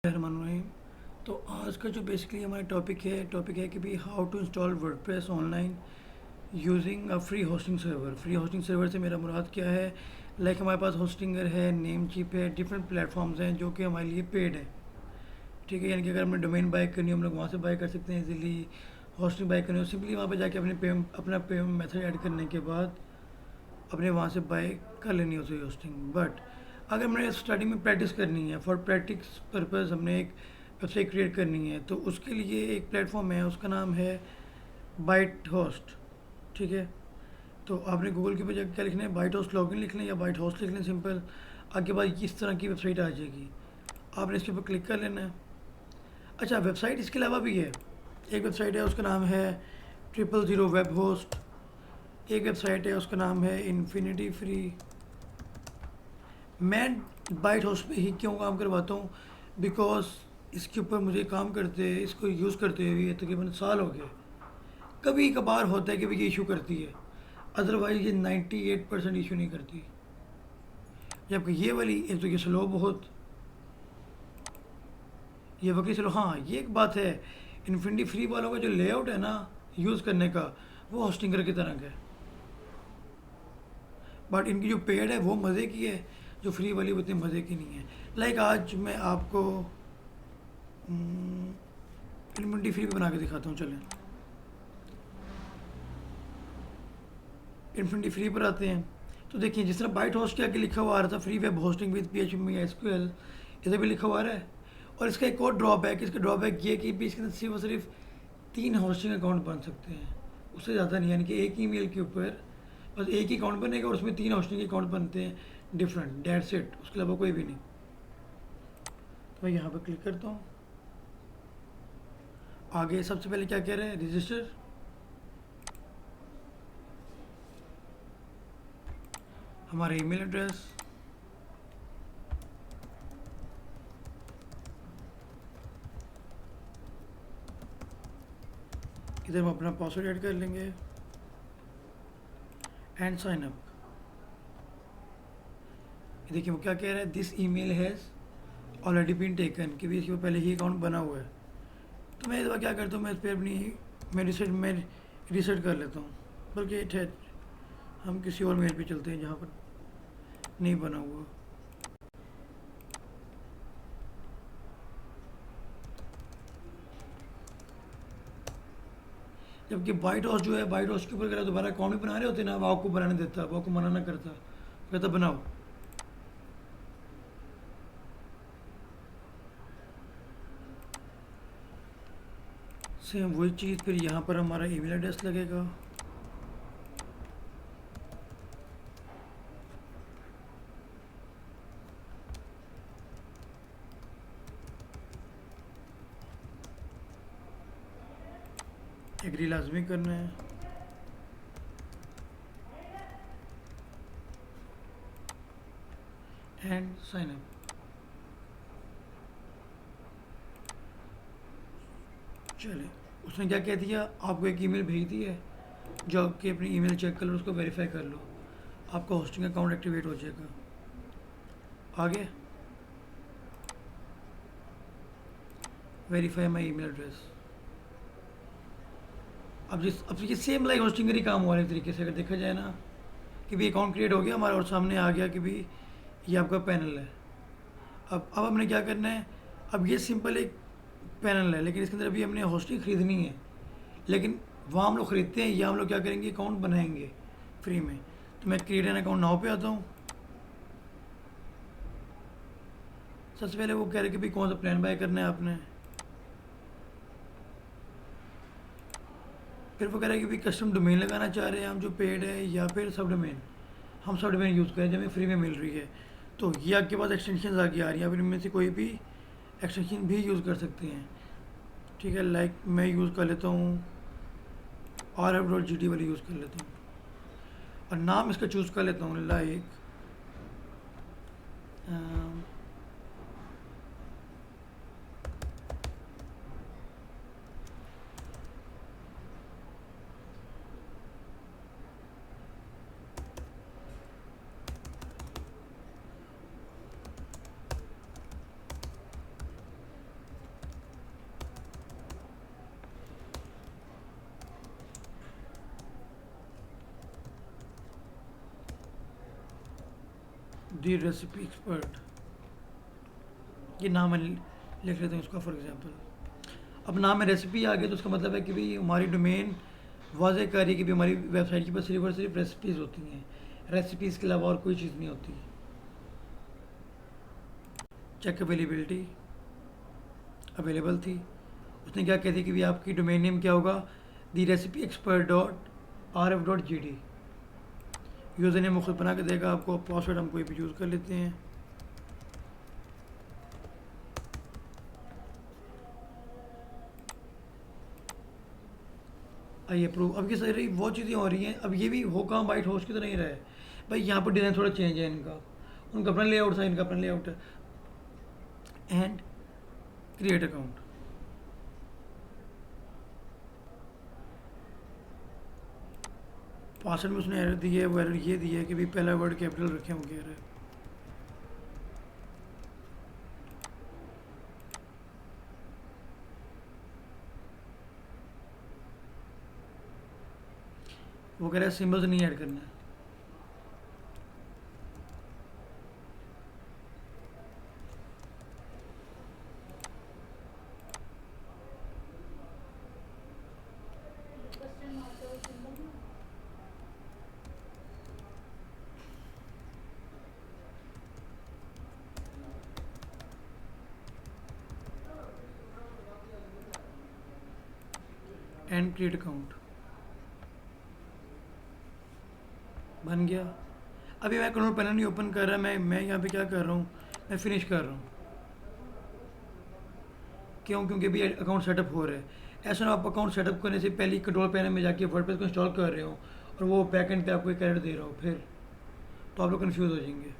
रहमान। तो आज का जो बेसिकली हमारा टॉपिक है कि भाई how to install WordPress online using a free hosting server. Free hosting server से मेरा मुराद क्या है? लाइक हमारे पास होस्टिंगर है, नेम चिप है, डिफरेंट प्लेटफॉर्म्स हैं जो कि हमारे लिए पेड है। ठीक है, यानी कि अगर हमें डोमेन बाय करनी हो हम लोग वहाँ से बाय कर सकते हैं इजीली। होस्टिंग बाय करनी हो सिंपली वहाँ पे जाके अपना पेमेंट मेथड ऐड करने के बाद अपने वहाँ से बाय कर लेनी होती है होस्टिंग। बट अगर हमने स्टार्टिंग में प्रैक्टिस करनी है, फॉर प्रैक्टिस पर्पज़ हमने एक वेबसाइट क्रिएट करनी है, तो उसके लिए एक प्लेटफॉर्म है, उसका नाम है बाइट होस्ट। ठीक है, तो आपने गूगल के ऊपर जाकर क्या लिखना है, बाइट होस्ट लॉगिन लिख लें या बाइट होस्ट लिख लें सिंपल। आगे बाद इस तरह की वेबसाइट आ जाएगी, आपने इसके ऊपर क्लिक कर लेना है। अच्छा, वेबसाइट इसके अलावा भी है। एक वेबसाइट है उसका नाम है 000 वेब होस्ट। एक वेबसाइट है उसका नाम है इन्फिनिटी फ्री। मैं बाइट होस्ट पे ही क्यों काम करवाता हूँ? बिकॉज इसके ऊपर मुझे काम करते, इसको यूज़ करते हुए तकरीबन साल हो गए। कभी कभार होता है कि भाई ये इशू करती है, अदरवाइज ये 98% इशू नहीं करती। जबकि ये वाली एक तो ये स्लो बहुत, ये वकी स्लो। हाँ, ये एक बात है, इन्फिनिटी फ्री वालों का जो लेआउट है ना यूज़ करने का, वो होस्टिंगर की तरह का है। बट इनकी जो पेड है वो मज़े की है, जो फ्री वाली वो इतनी मज़े की नहीं है। लाइक आज मैं आपको इन्फिनिटी फ्री पे बना के दिखाता हूँ, चलें। इन्फिनिटी फ्री पर आते हैं, तो देखिए जिस तरह बाइट होस्ट के आगे लिखा हुआ आ रहा था free web hosting with PHP SQL, इधर भी लिखा हुआ आ रहा है। और इसका एक और ड्रॉबैक, इसका ड्रॉबैक ये कि भी इसके अंदर सिर्फ और सिर्फ 3 होस्टिंग अकाउंट बन सकते हैं, उससे ज़्यादा नहीं। यानी कि एक ईमेल के ऊपर बस एक ही अकाउंट बनेगा और उसमें 3 होस्टिंग अकाउंट बनते हैं डिफरेंट, डेट्स इट, उसके अलावा कोई भी नहीं। तो मैं यहाँ पर क्लिक करता हूँ। आगे सबसे पहले क्या कह रहे हैं, रजिस्टर। हमारा ईमेल एड्रेस, इधर हम अपना पासवर्ड ऐड कर लेंगे एंड साइन अप। देखिए वो क्या कह रहा है, this email has already been taken, कि भी इसके पहले ही अकाउंट बना हुआ है। तो मैं इस बार क्या करता हूँ, मैं इस पर अपनी मैं रिसेट कर लेता हूँ। बल्कि ठहर, हम किसी और मेल पे चलते हैं जहाँ पर नहीं बना हुआ। जबकि बाइट हाउस जो है, बाइट हाउस के ऊपर अगर दोबारा अकाउंट भी बना रहे होते ना, वो आपको बनाने देता, वो आपको मना ना करता, कहता बनाओ। सेम वही चीज़ फिर यहाँ पर हमारा ईमेल एड्रेस लगेगा। एग्री लाजमी करना है। And sign up. चलिए, उसने क्या कह दिया, आपको एक ईमेल भेज दी है, जो आपकी अपनी ईमेल चेक कर लो, उसको वेरीफाई कर लो, आपका होस्टिंग अकाउंट एक्टिवेट हो जाएगा। आगे वेरीफाई माई ईमेल एड्रेस। अब ये सेम लाइक होस्टिंग का ही काम हो रहा है एक तरीके से, अगर देखा जाए ना, कि भी अकाउंट क्रिएट हो गया हमारा और सामने आ गया कि भी ये आपका पैनल है। अब हमने क्या करना है, अब ये सिंपल एक पैनल है, लेकिन इसके अंदर अभी हमने होस्टिंग ख़रीदनी है। लेकिन वहाँ हम लोग ख़रीदते हैं या हम लोग क्या करेंगे, अकाउंट बनाएंगे फ्री में। तो मैं क्रिएट एन अकाउंट नाउ पे आता हूँ। सबसे पहले वो कह रहे कि भाई कौन सा प्लान बाय करना है आपने। फिर वो कह रहा है कि भाई कस्टम डोमेन लगाना चाह रहे हैं हम, जो पेड है, या फिर सब डोमेन। हम सब डोमेन यूज़ करें जो हमें फ्री में मिल रही है। तो ये आपके पास एक्सटेंशन आगे आ रही है, आप इनमें से कोई भी एक्सटेंशन भी यूज़ कर सकते हैं। ठीक है, लाइक मैं यूज़ कर लेता हूँ RF.GT वाली यूज़ कर लेता हूँ, और नाम इसका चूज़ कर लेता हूँ लाइक दी रेसिपी एक्सपर्ट, ये नाम मैं लिख लेता हूँ इसका फॉर एग्जांपल। अब नाम में रेसिपी आ गया तो उसका मतलब है कि भाई हमारी डोमेन वाज़ेह कर रही है कि भाई हमारी वेबसाइट के पास सिर्फ और सिर्फ रेसिपीज़ होती हैं, रेसिपीज़ के अलावा और कोई चीज़ नहीं होती। चेक अवेलेबिलिटी, अवेलेबल थी। उसने क्या कहती कि भाई आपकी डोमेन नेम क्या होगा, the recipe expert dot R F dot G D. User name खुद बना के देगा आपको, पासवर्ड हम कोई भी यूज़ कर लेते हैं। I approve. अब ये सारी वो चीज़ें हो रही हैं। अब ये भी हो कहाँ बाइट होस्ट की तो नहीं रहा है भाई, यहाँ पर डिज़ाइन थोड़ा चेंज है इनका, उनका अपना लेआउट था, इनका अपना लेआउट है। एंड क्रिएट अकाउंट, पासवर्ड में उसने एरर दी है, वो एरर ये दी है कि भाई पहला वर्ड कैपिटल रखे होंगे एरर। वो कह रहा है सिम्बल्स नहीं ऐड करना है। एंड क्रिएट अकाउंट बन गया। अभी मैं कंट्रोल पैनल नहीं ओपन कर रहा, मैं यहाँ पे क्या कर रहा हूँ, मैं फिनिश कर रहा हूँ। क्यों? क्योंकि अभी अकाउंट सेटअप हो रहा है। ऐसा ना आप अकाउंट सेटअप करने से पहले कंट्रोल पैनल में जाके वर्डप्रेस को इंस्टॉल कर रहे हो और वो बैकएंड पे आपको एक एरर दे रहा हो, फिर तो आप लोग कन्फ्यूज़ हो जाएंगे।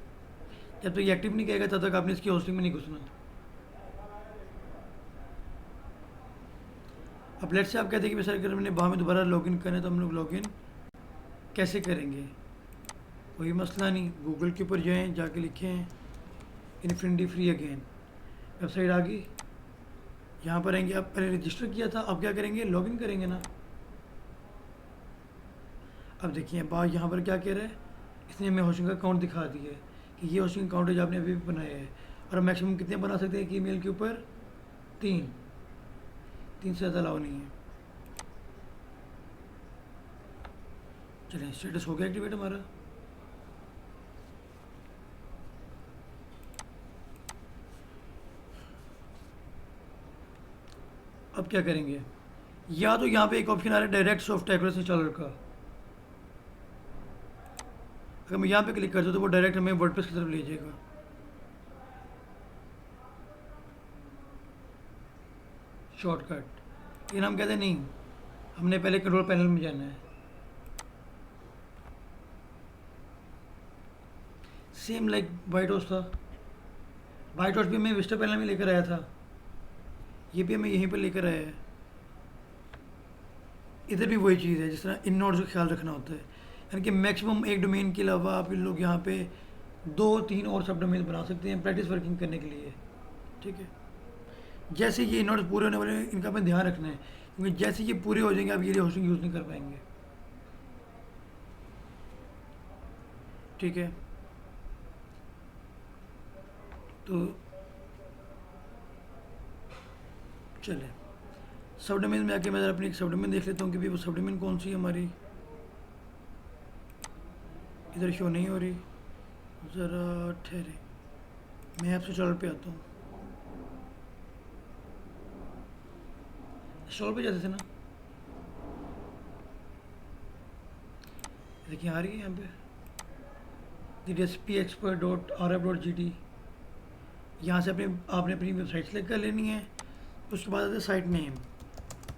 जब तक ये एक्टिव नहीं करेगा तब तक आपने इसकी होस्टिंग में नहीं घुसना। अब लेट से आप कहते हैं कि सर अगर मैंने वहाँ में दोबारा लॉगिन करना है तो हम लोग लॉगिन कैसे करेंगे? कोई मसला नहीं, गूगल के ऊपर जाएँ, जाके लिखें इन्फिनिटी फ्री अगेन, वेबसाइट आ गई। यहाँ पर आएंगे, आप पहले रजिस्टर किया था, अब क्या करेंगे, लॉगिन करेंगे ना। अब देखिए बात यहाँ पर क्या कह रहा है, इसने हमें होस्टिंग का अकाउंट दिखा दिया है कि ये होस्टिंग अकाउंट है जो आपने अभी भी बनाया है। और मैक्सिमम कितने बना सकते हैं कि ईमेल के ऊपर? 3 से ज़्यादा अलाउ नहीं है। चलिए स्टेटस हो गया एक्टिवेट हमारा। अब क्या करेंगे, या तो यहाँ पे एक ऑप्शन आ रहा है डायरेक्ट सॉफ्टवेयर इंस्टॉलर का। अगर मैं यहाँ पे क्लिक कर दूँ तो वो डायरेक्ट हमें वर्डप्रेस की तरफ ले जाएगा। शॉर्टकट, लेकिन हम कहते हैं नहीं, हमने पहले कंट्रोल पैनल में जाना है। सेम लाइक वाइट हाउस था, वाइट हाउस भी मैं विस्टा पैनल में लेकर आया था, ये भी हमें यहीं पर लेकर आया है। इधर भी वही चीज़ है, जिस तरह इन नोड्स का ख्याल रखना होता है, यानी कि मैक्सिमम एक डोमेन के अलावा आप इन लोग यहाँ पे 2-3 और सब डोमेन बना सकते हैं प्रैक्टिस वर्किंग करने के लिए। ठीक है, जैसे ये नोड्स पूरे होने वाले हैं इनका हमें ध्यान रखना है, क्योंकि जैसे ये पूरे हो जाएंगे आप ये होस्टिंग यूज़ नहीं कर पाएंगे। ठीक है, तो चले सब डोमेन में आके मैं ज़रा अपनी एक सब डोमेन देख लेता हूँ कि भाई वो सब डोमेन कौन सी है हमारी। इधर शो नहीं हो रही, ज़रा ठहरे, मैं ऐप इंस्टॉलर पे आता हूँ। इंस्टॉल पे जाते थे ना, देखिए आ रही है यहाँ पे the recipe expert dot R F dot G D. यहाँ से आपने अपनी वेबसाइट सेलेक्ट कर लेनी है। उसके बाद आता है साइट नेम।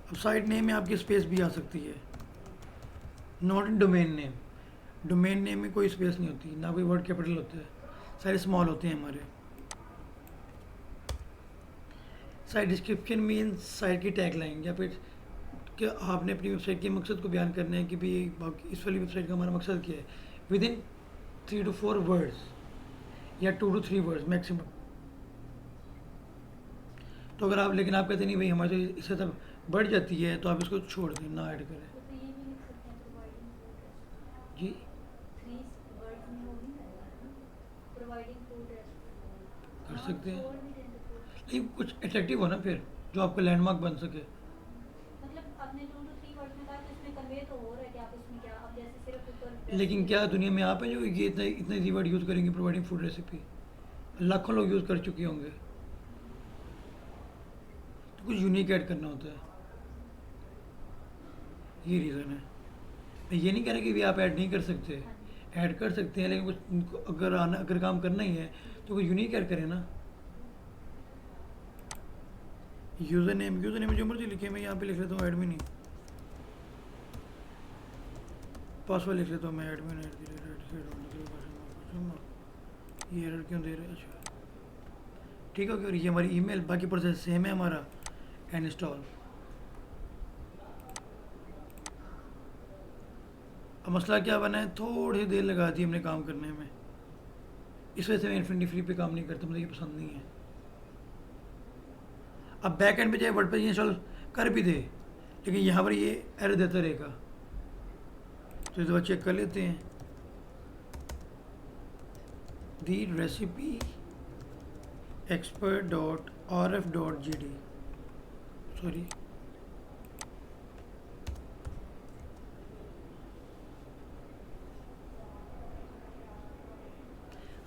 अब साइट नेम में आपकी स्पेस भी आ सकती है, not in domain name. Domain name में कोई स्पेस नहीं होती, ना कोई वर्ड कैपिटल होता है, सारे स्मॉल होते हैं हमारे। साइट डिस्क्रिप्शन मीन्स साइट की टैग लाइन, या फिर कि आपने अपनी वेबसाइट के मकसद को बयान करना है कि भाई इस वाली वेबसाइट का हमारा मकसद क्या है, विद इन 3 to 4 वर्ड्स या 2 to 3 वर्ड्स मैक्सिमम। तो अगर आप, लेकिन आप कहते नहीं भाई हमारे तो इससे तब बढ़ जाती है तो आप इसको छोड़ दें, ना ऐड करें। तो ये भी लिख सकते हैं प्रोवाइडिंग जी, 3 वर्ड्स में हो नहीं जाएगा ना, प्रोवाइडिंग सकते हैं। छोड़ भी दें तो फिर लेकिन कुछ अट्रैक्टिव हो ना फिर, जो आपका लैंडमार्क बन सके। मतलब आपने 2 to 3 वर्ड में कहा, तो इसमें कन्वे तो हो रहा है कि आप इसमें क्या, अब जैसे सिर्फ ऊपर लेकिन क्या रेसिपी। दुनिया में आप हैं जो ये इतने इतने इजी वर्ड यूज़ करेंगे प्रोवाइडिंग फूड रेसिपी? लाखों लोग यूज़ कर चुके होंगे। तो कुछ यूनिक ऐड करना होता है, ये रीज़न है। मैं ये नहीं कह रहा कि भी आप ऐड नहीं कर सकते, हाँ जी। ऐड कर सकते हैं, लेकिन कुछ उनको अगर काम करना ही है तो कुछ यूनिक ऐड करें ना। यूज़र नेम जो मर्जी लिखे, मैं यहाँ पे लिख लेता हूँ एडमिन ही। पासवर्ड लिख लेता हूँ मैं एडमिन ये एरर क्यों दे रहा है? अच्छा ठीक है, और ये हमारी ईमेल, बाकी प्रोसेस सेम है हमारा। And install. अब मसला क्या बना है, थोड़ी देर लगा दी हमने काम करने में, इस वजह से मैं इन्फिनिटी फ्री पे काम नहीं करता, मुझे ये पसंद नहीं है। अब बैक एंड पे चाहे वर्डप्रेस इंस्टॉल कर भी दे, लेकिन यहाँ पर ये एरर देता रहेगा। तो इस बार चेक कर लेते हैं। दी रेसिपी expert.rf.gd, सॉरी,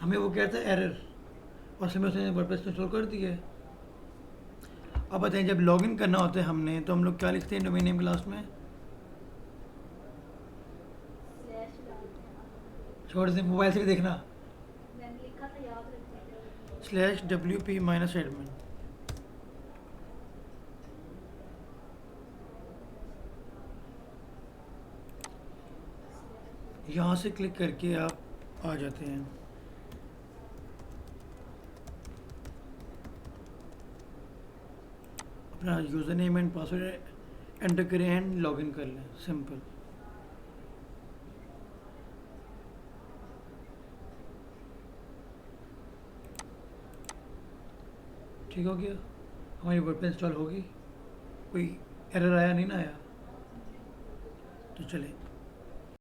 हमें वो कहता है एरर, और समय उसने वर्डप्रेस इंस्टॉल कर दिया है। अब बताएं, जब लॉगिन करना होता है हमने, तो हम लोग क्या लिखते हैं डोमेन नेम के लास्ट में? स्लैश डालते हैं आप। छोड़ से मोबाइल से भी देखना। मैंने लिखा था, याद रखिए। /wp-admin। यहाँ से क्लिक करके आप आ जाते हैं। अपना user name and password enter करें एंड लॉगिन कर लें, सिंपल। ठीक हो गया, हमारी वर्डप्रेस इंस्टॉल होगी। कोई एरर आया नहीं ना आया? तो चलें।